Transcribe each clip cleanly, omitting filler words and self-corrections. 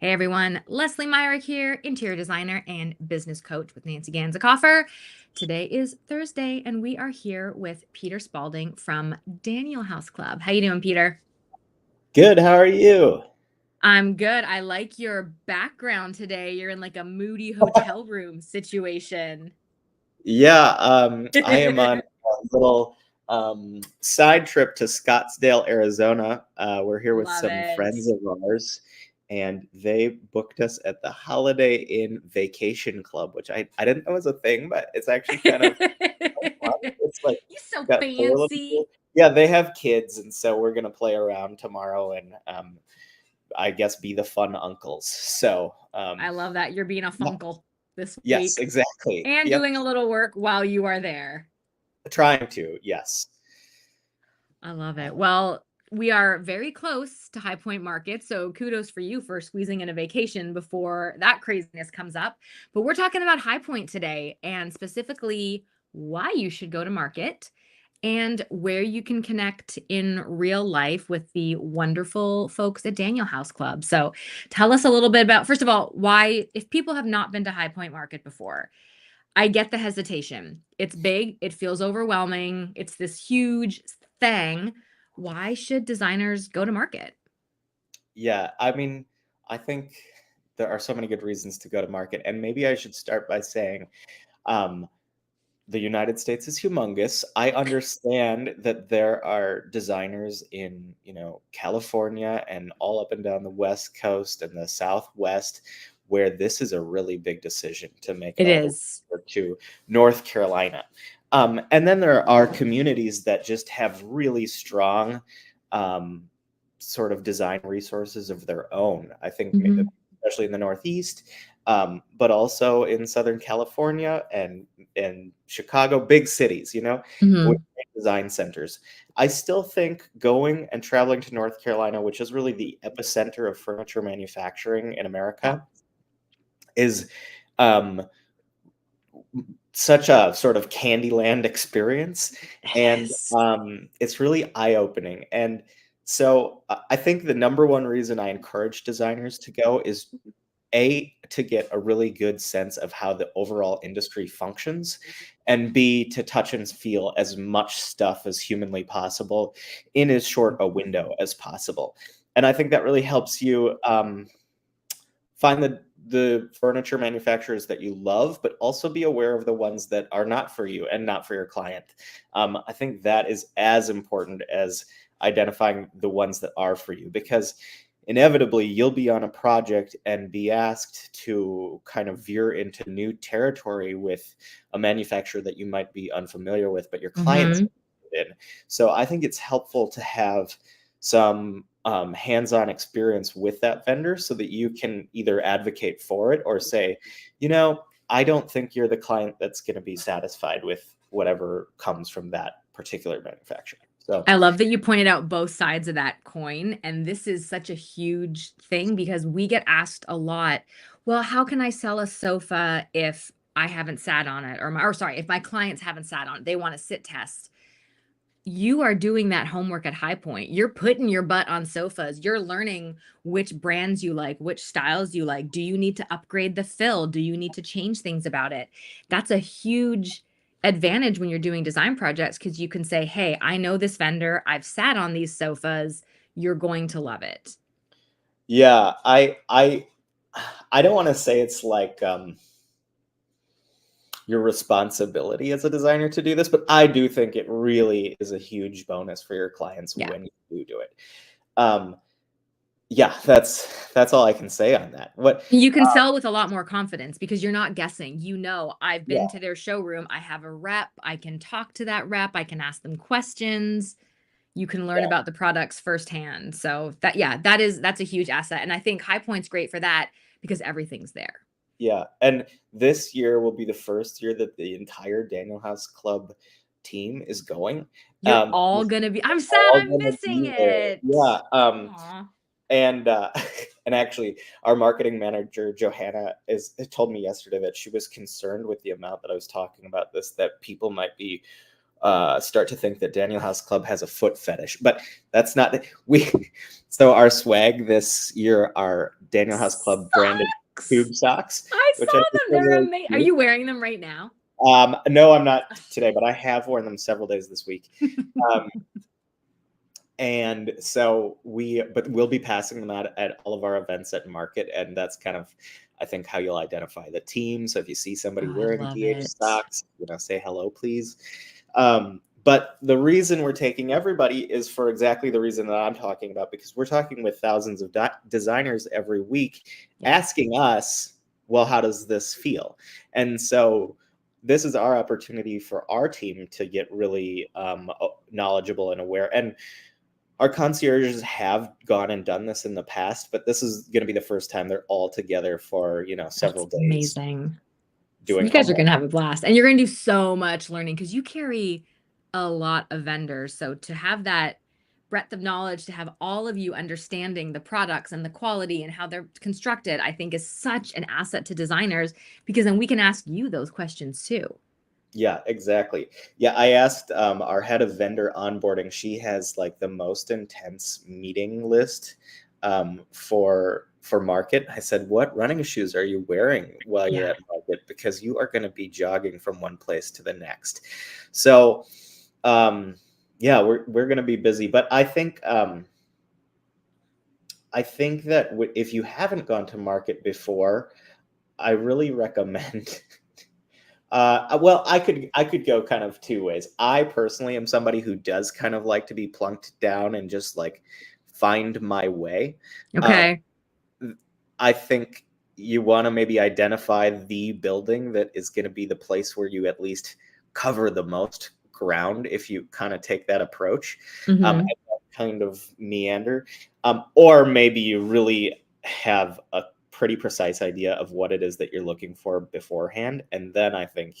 Hey everyone, Lesley Myrick here, interior designer and business coach with Nancy Ganzakoffer. Today is Thursday, and we are here with Peter Spalding from Daniel House Club. How you doing, Peter? Good. How are you? I'm good. I like your background today. You're in like a moody hotel room situation. Yeah, I am on a little side trip to Scottsdale, Arizona. We're here with Love some it. friends of ours, and they booked us at the Holiday Inn Vacation Club, which I didn't know was a thing, but it's actually kind of fun. It's like You so got four little fancy. kids. Yeah, they have kids, and so we're gonna play around tomorrow and I guess be the fun uncles. So I love that you're being a yeah, funkle this yes, week exactly. and Yep. doing a little work while you are there. Trying to, yes. I love it. Well, we are very close to High Point Market, so kudos for you for squeezing in a vacation before that craziness comes up. But we're talking about High Point today and specifically why you should go to market and where you can connect in real life with the wonderful folks at Daniel House Club. So, tell us a little bit about, first of all, why, if people have not been to High Point Market before, I get the hesitation. It's big, it feels overwhelming, it's this huge thing. Why should designers go to market? Yeah, I mean, I think there are so many good reasons to go to market, and maybe I should start by saying, um, the United States is humongous. I understand that there are designers in, California and all up and down the West Coast and the Southwest where this is a really big decision to make it It all the way is. over to North Carolina. And then there are communities that just have really strong um, sort of design resources of their own. I think Mhm. especially in the Northeast, but also in Southern California and Chicago, big cities, with Mhm. design centers. I still think going and traveling to North Carolina, which is really the epicenter of furniture manufacturing in Yeah. America, is um, such a sort of Candyland experience, It and is. it's really eye-opening. And so I think the number one reason I encourage designers to go is A, to get a really good sense of how the overall industry functions, and B, to touch and feel as much stuff as humanly possible in as short a window as possible. And I think that really helps you find the furniture manufacturers that you love, but also be aware of the ones that are not for you and not for your client. I think that is as important as identifying the ones that are for you, because inevitably you'll be on a project and be asked to kind of veer into new territory with a manufacturer that you might be unfamiliar with, but your clients Mhm. are in. So I think it's helpful to have some hands-on experience with that vendor so that you can either advocate for it or say, I don't think you're the client that's going to be satisfied with whatever comes from that particular manufacturer. So I love that you pointed out both sides of that coin, and this is such a huge thing because we get asked a lot, "Well, how can I sell a sofa if I haven't sat on it?" Or sorry, if my clients haven't sat on it, they want to sit test. You are doing that homework at High Point. You're putting your butt on sofas. You're learning which brands you like, which styles you like. Do you need to upgrade the fill? Do you need to change things about it? That's a huge advantage when you're doing design projects because you can say, "Hey, I know this vendor. I've sat on these sofas. You're going to love it." yeah, I don't want to say it's like your responsibility as a designer to do this, but I do think it really is a huge bonus for your clients Yeah. when you do it. Um, yeah, that's all I can say on that. What You can sell with a lot more confidence because you're not guessing. You know, I've Yeah, been to their showroom. I have a rep. I can talk to that rep. I can ask them questions. You can learn yeah, about the products firsthand. So that, yeah, that's a huge asset. And I think High Point's great for that because everything's there. yeah. And this year will be the first year that the entire Daniel House Club team is going. You're We're all gonna be, I'm sad all I'm gonna missing be there. it. Yeah. Aw. And and actually, our marketing manager Johanna is told me yesterday that she was concerned with the amount that I was talking about this, that people might be start to think that Daniel House Club has a foot fetish, but that's not we. So our swag this year are Daniel House Club branded tube socks, I which saw I them. think are They're really amazing. Are cute. you wearing them right now? No, I'm not today, but I have worn them several days this week. Um, and so we'll be passing them out at all of our events at market, and that's kind of, I think, how you'll identify the team. So if you see somebody Oh, I wearing love DH it. socks, say hello, please. But the reason we're taking everybody is for exactly the reason that I'm talking about, because we're talking with thousands of designers every week asking us, well, how does this feel? And so this is our opportunity for our team to get really knowledgeable and aware. And our concierges have gone and done this in the past, but this is going to be the first time they're all together for, several That's days amazing. doing You guys are homework. going to have a blast, and you're going to do so much learning because you carry a lot of vendors. So to have that breadth of knowledge, to have all of you understanding the products and the quality and how they're constructed, I think is such an asset to designers, because then we can ask you those questions too. Yeah, exactly. Yeah, I asked our head of vendor onboarding. She has like the most intense meeting list for market. I said, "What running shoes are you wearing while you're Yeah. at market? Because you are going to be jogging from one place to the next." So, yeah, we're going to be busy. But I think that if you haven't gone to market before, I really recommend. Well, I could go kind of two ways. I personally am somebody who does kind of like to be plunked down and just like find my way. Okay. I think you want to maybe identify the building that is going to be the place where you at least cover the most ground if you kind of take that approach. Mm-hmm. Kind of meander. Or maybe you really have a pretty precise idea of what it is that you're looking for beforehand. And then I think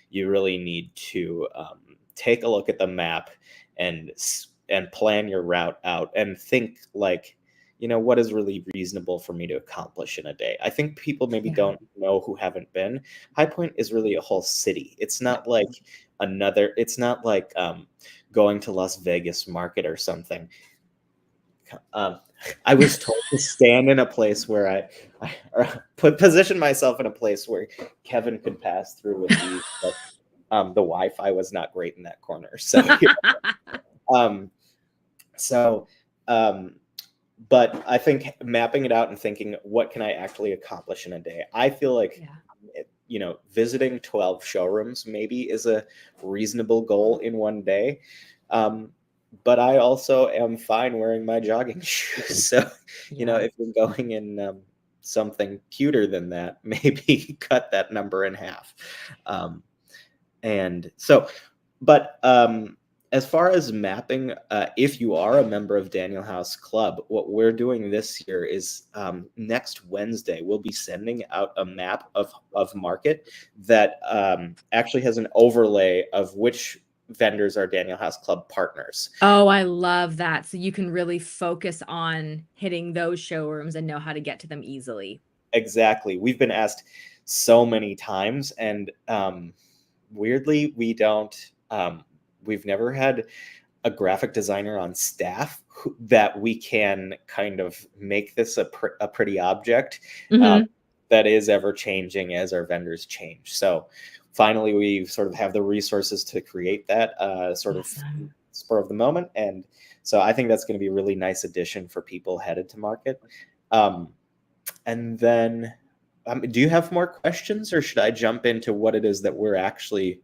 you really need to take a look at the map and plan your route out and think like, what is really reasonable for me to accomplish in a day. I think people maybe don't know who haven't been. High Point is really a whole city. It's not like it's not like going to Las Vegas market or something. I was told to stand in a place where I position myself in a place where Kevin could pass through with ease, but the Wi-Fi was not great in that corner. Um, so, but I think mapping it out and thinking, what can I actually accomplish in a day? I feel like, visiting 12 showrooms maybe is a reasonable goal in one day. But I also am fine wearing my jogging shoes. So, if you're going in something cuter than that, maybe cut that number in half. And so, but as far as mapping, if you are a member of Daniel House Club, what we're doing this year is next Wednesday, we'll be sending out a map of market that actually has an overlay of which vendors are Daniel House Club partners. Oh, I love that. So you can really focus on hitting those showrooms and know how to get to them easily. Exactly. We've been asked so many times, and weirdly, we've never had a graphic designer on staff that we can kind of make this a pretty object that is ever changing as our vendors change. So finally, we sort of have the resources to create that sort of spur of the moment. And so I think that's going to be a really nice addition for people headed to market. And then do you have more questions, or should I jump into what it is that we're actually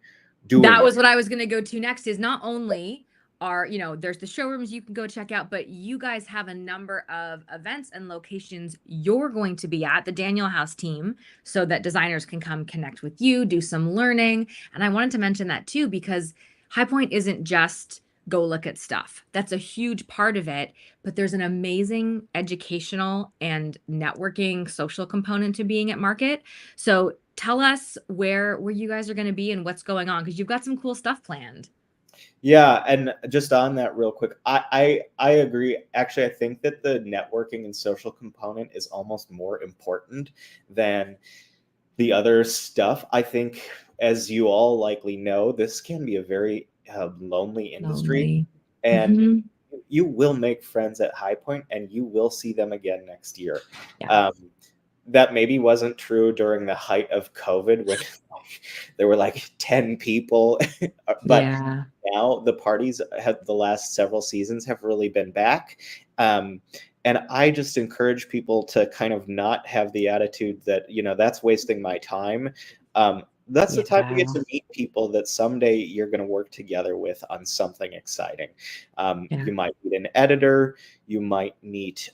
doing? That was what I was going to go to next, is not only are, there's the showrooms you can go check out, but you guys have a number of events and locations you're going to be at, the Daniel House team, so that designers can come connect with you, do some learning. And I wanted to mention that too, because High Point isn't just go look at stuff. That's a huge part of it, but there's an amazing educational and networking social component to being at market. So tell us where you guys are going to be and what's going on, because you've got some cool stuff planned. Yeah, and just on that real quick, I agree. Actually, I think that the networking and social component is almost more important than the other stuff. I think, as you all likely know, this can be a very lonely industry, Lonely. and Hmm. you will make friends at High Point, and you will see them again next year. Yeah. Um, that maybe wasn't true during the height of COVID when there were like 10 people, but Yeah. now the parties have the last several seasons have really been back. Um, and I just encourage people to kind of not have the attitude that, that's wasting my time. That's the time to get Yeah. to meet people that someday you're going to work together with on something exciting. Yeah. You might meet an editor, you might meet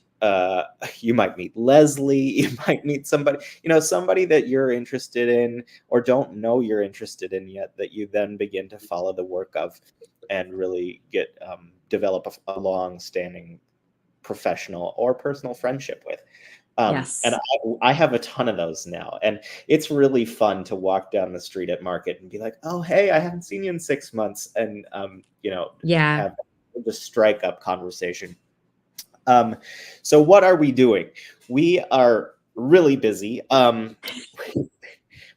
you might meet Lesley, you might meet somebody, somebody that you're interested in or don't know you're interested in yet, that you then begin to follow the work of and really get develop a long-standing professional or personal friendship with. And Yes. I have a ton of those now, and it's really fun to walk down the street at market and be like, "Oh, hey, I haven't seen you in 6 months," and Yeah. have just strike up conversation. So what are we doing? We are really busy.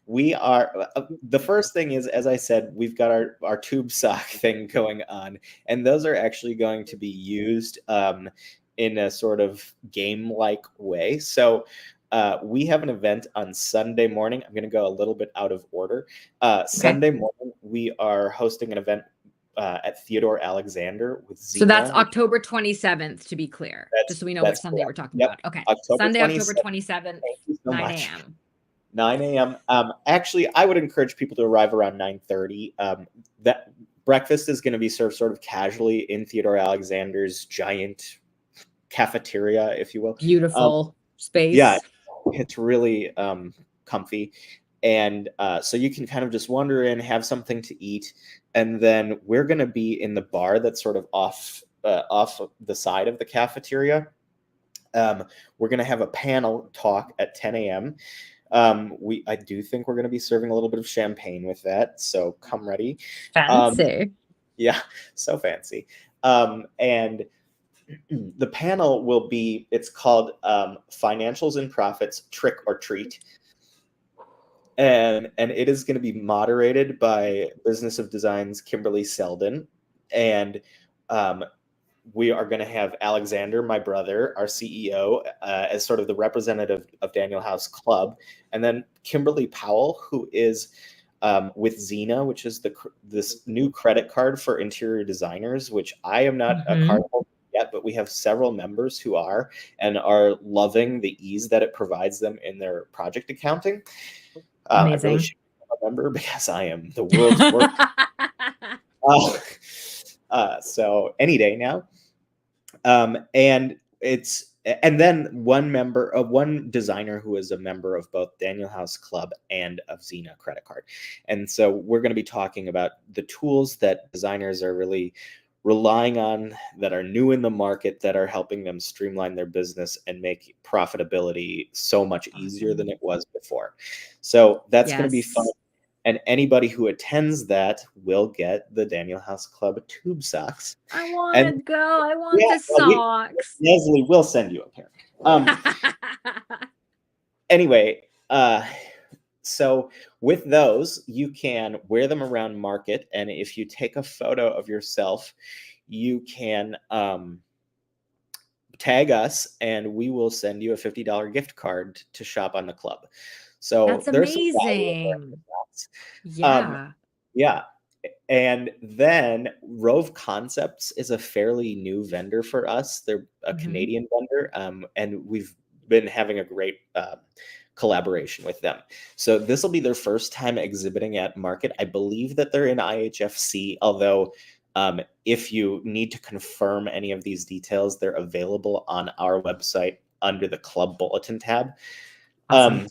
We are the first thing is, as I said, we've got our tube sock thing going on, and those are actually going to be used in a sort of game-like way. So we have an event on Sunday morning. I'm going to go a little bit out of order. Okay. Sunday morning, we are hosting an event at Theodore Alexander with So that's Xena. October 27th, to be clear, just so we know which That's Sunday we're correct. talking Yep, about. Okay. October Sunday, October 27th. 27th, Thank you so 9 much. a.m. 9 a.m. Actually, I would encourage people to arrive around 9:30. That breakfast is going to be served sort of casually in Theodore Alexander's giant cafeteria, if you will. Beautiful Yeah, space. it's really comfy. And so you can kind of just wander in, have something to eat, and then we're going to be in the bar that's sort of off the side of the cafeteria. We're going to have a panel talk at 10 a.m. I do think we're going to be serving a little bit of champagne with that, so come ready. Fancy. Yeah, so fancy. And the panel will be, it's called Financials and Profits Trick or Treat. And it is going to be moderated by Business of Design's Kimberly Selden. And we are going to have Alexander, my brother, our CEO, as sort of the representative of Daniel House Club. And then Kimberly Powell, who is with Xena, which is this new credit card for interior designers, which I am not a card holder yet, but we have several members who are and are loving the ease that it provides them in their project accounting. I really Amazing. should remember because I am the world's worst. So any day now. And then one designer who is a member of both Daniel House Club and of Xena Credit Card. And so we're going to be talking about the tools that designers are really relying on, that are new in the market, that are helping them streamline their business and make profitability so much easier than it was before. So that's going to be fun. Yes. And anybody who attends that will get the Daniel House Club tube socks. I want And to go. I want yeah, the socks. Lesley will send you a pair. Anyway, so with those, you can wear them around market, and if you take a photo of yourself, you can tag us, and we will send you a $50 gift card to shop on the club. So That's there's some value in there. amazing. Yeah. Yeah. And then Rove Concepts is a fairly new vendor for us. They're a Canadian vendor, and we've been having a great collaboration with them. So this will be their first time exhibiting at market. I believe that they're in IHFC, although if you need to confirm any of these details, they're available on our website under the Club Bulletin tab. Awesome.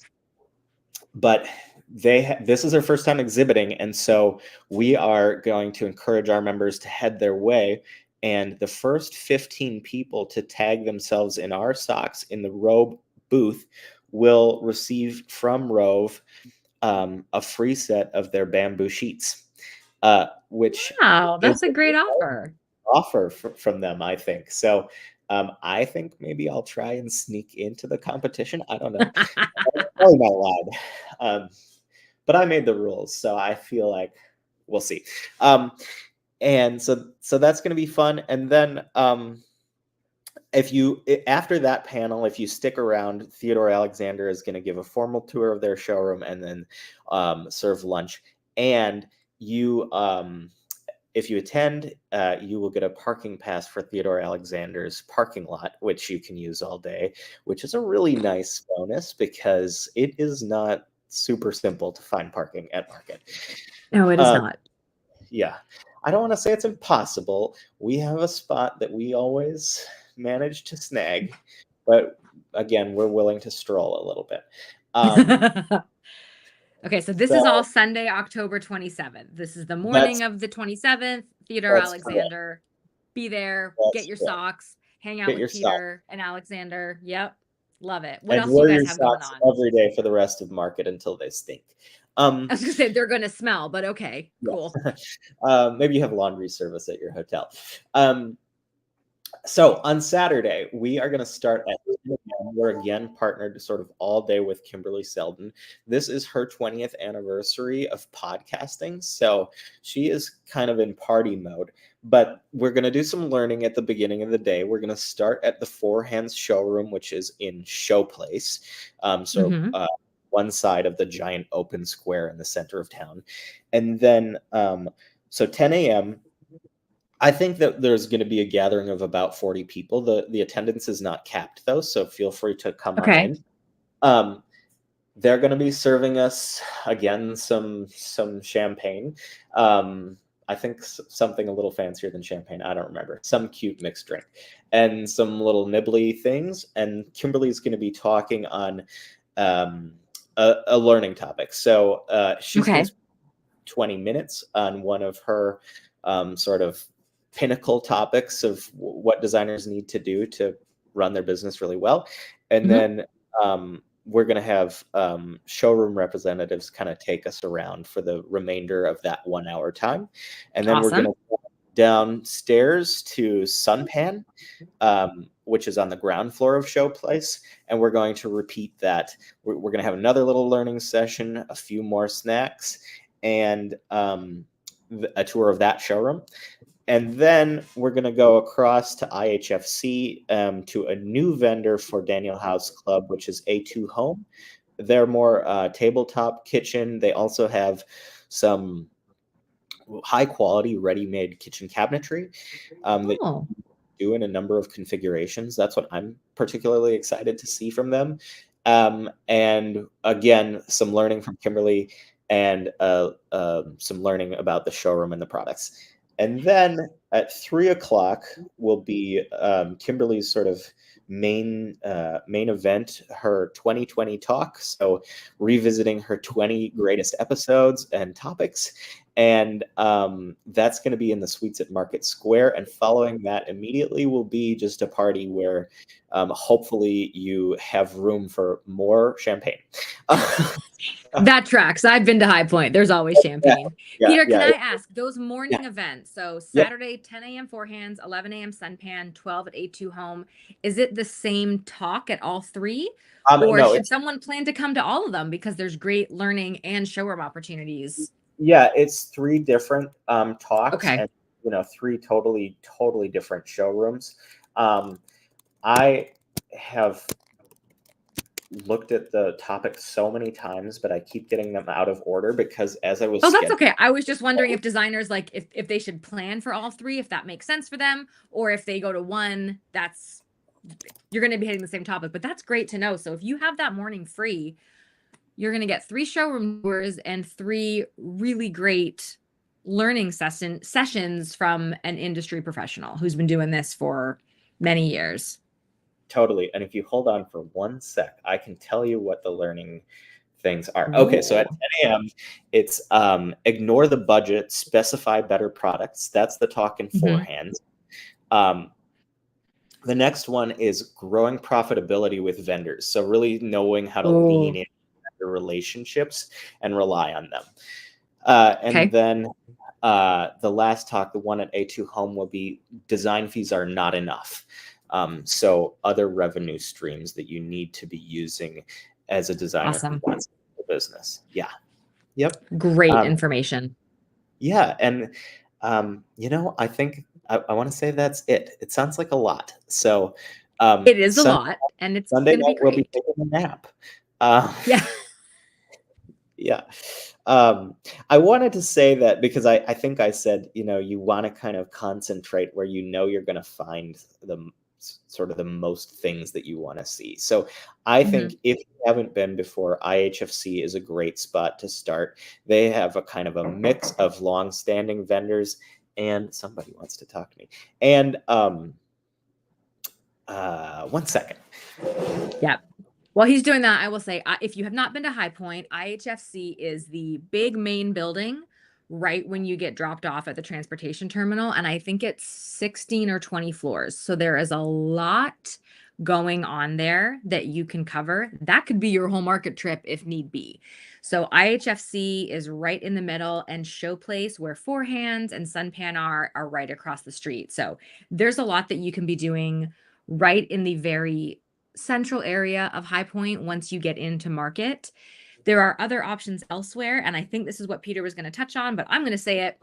But this is their first time exhibiting, and so we are going to encourage our members to head their way, and the first 15 people to tag themselves in our socks in the Rove booth will receive from Rove a free set of their bamboo sheets, which Wow, is that's a great offer. offer from them, I think. So I think maybe I'll try and sneak into the competition. I don't know. Probably not allowed. But I made the rules, so I feel like we'll see. And so that's going to be fun. And then after that panel, if you stick around, Theodore Alexander is going to give a formal tour of their showroom and then serve lunch. And if you attend, you will get a parking pass for Theodore Alexander's parking lot, which you can use all day, which is a really nice bonus because it is not super simple to find parking at Market. No, it is not. Yeah. I don't want to say it's impossible. We have a spot that we always manage to snag, but again, we're willing to stroll a little bit. Okay, so this is all Sunday, October 27th. This is the morning of the 27th. Theodore Alexander. Be there, get your socks, hang out with Peter and Alexander. Yep. Love it. What else do you guys have going on? Every day for the rest of Market until they stink. I was gonna say they're gonna smell, but okay, cool. Maybe you have laundry service at your hotel. So on Saturday, we are going to start at 10 a.m. We're again partnered sort of all day with Kimberly Selden. This is her 20th anniversary of podcasting. So she is kind of in party mode, but we're going to do some learning at the beginning of the day. We're going to start at the Four Hands showroom, which is in Showplace. One side of the giant open square in the center of town. And then, so 10 a.m., I think that there's going to be a gathering of about 40 people. The attendance is not capped, though, so feel free to come on in. They're going to be serving us, again, some champagne. I think something a little fancier than champagne. I don't remember. Some cute mixed drink. And some little nibbly things. And Kimberly's going to be talking on a learning topic. So she's going to spend 20 minutes on one of her sort of pinnacle topics of what designers need to do to run their business really well. And then we're going to have showroom representatives kind of take us around for the remainder of that 1 hour time. And then we're going to go downstairs to Sunpan, which is on the ground floor of Showplace. And we're going to repeat that. We're going to have another little learning session, a few more snacks, and a tour of that showroom. And then we're going to go across to IHFC to a new vendor for Daniel House Club, which is etúHome. They're more tabletop kitchen. They also have some high-quality ready-made kitchen cabinetry that you do in a number of configurations. That's what I'm particularly excited to see from them. And again, some learning from Kimberly and some learning about the showroom and the products. And then at 3 o'clock will be Kimberly's sort of main event, her 2020 talk. So revisiting her 20 greatest episodes and topics. And that's going to be in the suites at Market Square. And following that immediately will be just a party where hopefully you have room for more champagne. That tracks. I've been to High Point. There's always champagne. Peter, can I ask, those morning events, so Saturday, 10 a.m. Four Hands, 11 a.m. Sunpan, 12 at etúHome, is it the same talk at all three? Or should someone plan to come to all of them because there's great learning and showroom opportunities? Yeah, it's 3 different talks and, you know, 3 totally different showrooms. I have looked at the topics so many times, but I keep getting them out of order because as I was that's okay. I was just wondering if designers, like, if they should plan for all 3, if that makes sense for them, or if they go to one, you're going to be hitting the same topic. But that's great to know. So if you have that morning free, you're going to get 3 showroom tours and 3 really great learning sessions from an industry professional who's been doing this for many years. Totally. And if you hold on for 1 sec, I can tell you what the learning things are. Okay, so at 10 a.m., it's ignore the budget, specify better products. That's the talk in Four Hands. The next one is growing profitability with vendors. So really knowing how to lean in vendor relationships and rely on them. And then the last talk, the one at etúHome, will be design fees are not enough. So other revenue streams that you need to be using as a designer who wants a business. Yeah. Yep. Great information. Yeah. And I think I want to say that's it. It sounds like a lot. So, It is a Sun lot, and it's Sunday gonna be night we'll be great. taking a nap. Um, Yeah. yeah. Um, I wanted to say that because I think I said, you want to kind of concentrate where you're going to find sort of the most things that you want to see. So I Mhm. think if you haven't been before, IHFC is a great spot to start. They have a kind of a mix of long-standing vendors, and somebody wants to talk to me. And 1 second. Yeah. While he's doing that, I will say, if you have not been to High Point, IHFC is the big main building right when you get dropped off at the transportation terminal, and I think it's 16 or 20 floors. So there is a lot going on there that you can cover. That could be your whole market trip if need be. So IHFC is right in the middle, and Showplace, where Four Hands and Sunpan are right across the street. So there's a lot that you can be doing right in the very central area of High Point once you get into market. There are other options elsewhere, and I think this is what Peter was going to touch on, but I'm going to say it.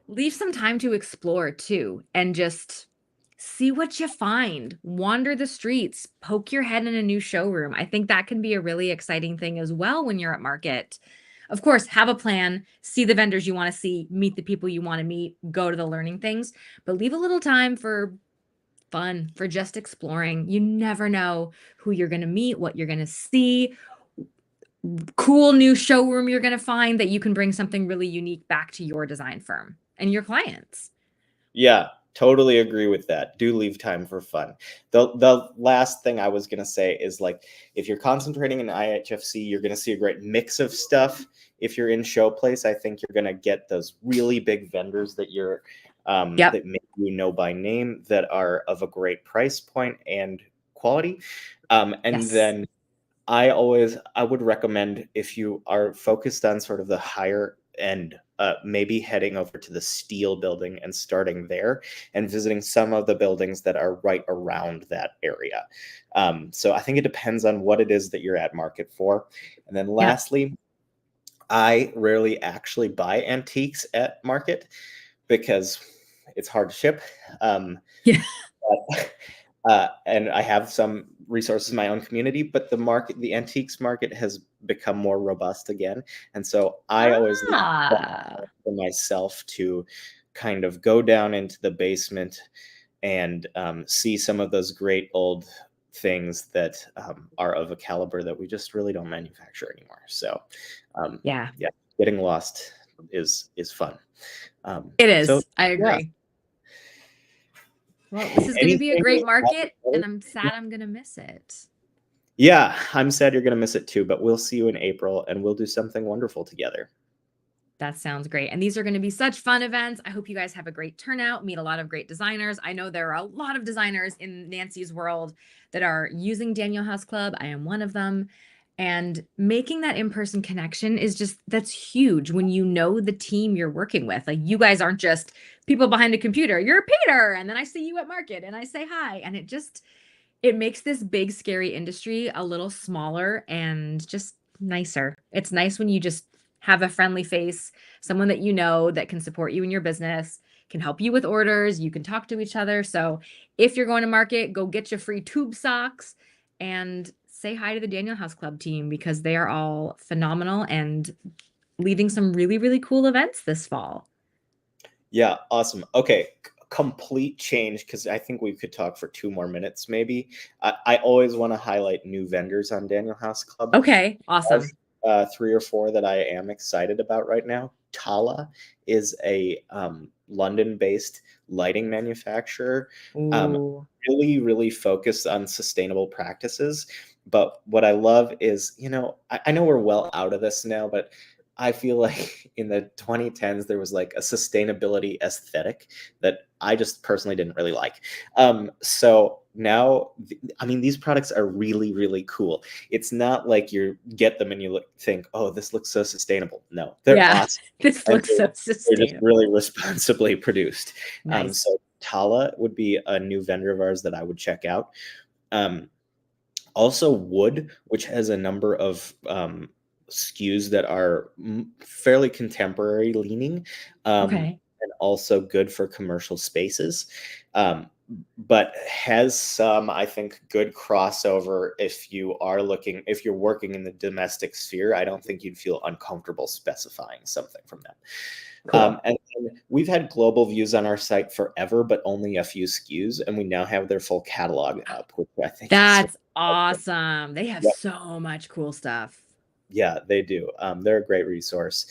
Leave some time to explore too, and just see what you find. Wander the streets, poke your head in a new showroom. I think that can be a really exciting thing as well when you're at market. Of course, have a plan, see the vendors you want to see, meet the people you want to meet, go to the learning things, but leave a little time for fun, for just exploring. You never know who you're going to meet, what you're going to see, cool new showroom you're going to find that you can bring something really unique back to your design firm and your clients. Yeah, totally agree with that. Do leave time for fun. The last thing I was gonna say is like if you're concentrating in IHFC, you're gonna see a great mix of stuff. If you're in Showplace, I think you're gonna get those really big vendors Yep. that maybe you know by name that are of a great price point and quality. And Yes. then I would recommend if you are focused on sort of the higher end, maybe heading over to the Steel building and starting there and visiting some of the buildings that are right around that area. So I think it depends on what it is that you're at market for. And then Yep. lastly, I rarely actually buy antiques at market because it's hard to ship. Um, Yeah. but, and I have some resources in my own community, but the antiques market has become more robust again. And so I always look Ah. for myself to kind of go down into the basement and see some of those great old things that are of a caliber that we just really don't manufacture anymore. So, Yeah. yeah, getting lost is fun. It So is. I yeah, agree. Well, this is going to be a anything. great market, and I'm sad I'm going to miss it. Yeah, I'm sad you're going to miss it too, but we'll see you in April and we'll do something wonderful together. That sounds great. And these are going to be such fun events. I hope you guys have a great turnout, meet a lot of great designers. I know there are a lot of designers in Nancy's world that are using Daniel House Club. I am one of them. And making that in-person connection is just, that's huge when you know the team you're working with. Like you guys aren't just people behind a computer. You're Peter. And then I see you at market and I say hi. And it makes this big, scary industry a little smaller and just nicer. It's nice when you just have a friendly face, someone that you know that can support you in your business, can help you with orders, you can talk to each other. So if you're going to market, go get your free tube socks and say hi to the Daniel House Club team because they are all phenomenal and leading some really, really cool events this fall. Yeah, awesome. Okay, complete change because I think we could talk for 2 more minutes maybe. I always want to highlight new vendors on Daniel House Club. Okay, As, awesome. 3 or 4 that I am excited about right now. Tala is a London-based lighting manufacturer, um, Ooh. really, really focused on sustainable practices. But what I love is, I know we're well out of this now, but I feel like in the 2010s there was like a sustainability aesthetic that I just personally didn't really like. So now, I mean, these products are really, really cool. It's not like you get them and think, oh, this looks so sustainable. No, they're Yeah, awesome. this And looks they're, so they're just sustainable. really responsibly produced. Nice. So Tala would be a new vendor of ours that I would check out. Um, Also, Wood, which has a number of SKUs that are fairly contemporary leaning. Okay. and also good for commercial spaces. But has some, I think, good crossover if you're working in the domestic sphere. I don't think you'd feel uncomfortable specifying something from them. Cool. And we've had global views on our site forever, but only a few SKUs, and we now have their full catalog up, which I think is That's awesome. They have Yep. so much cool stuff. Yeah, they do. They're a great resource.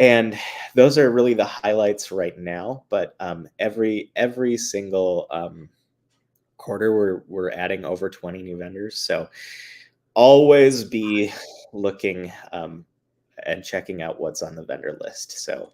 And those are really the highlights right now. But every single quarter, we're adding over 20 new vendors. So always be looking and checking out what's on the vendor list. So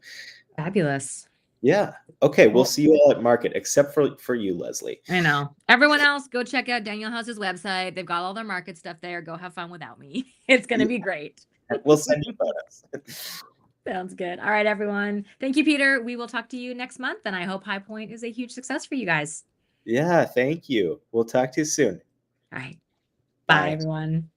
Fabulous. yeah. Okay, we'll Well, see you all at market, except for you, Lesley. I know. Everyone else, go check out Daniel House's website. They've got all their market stuff there. Go have fun without me. It's going to Yeah, be great. we'll send you photos. Sounds good. All right, everyone. Thank you, Peter. We will talk to you next month, and I hope High Point is a huge success for you guys. Yeah, thank you. We'll talk to you soon. All right. Bye, Bye. everyone.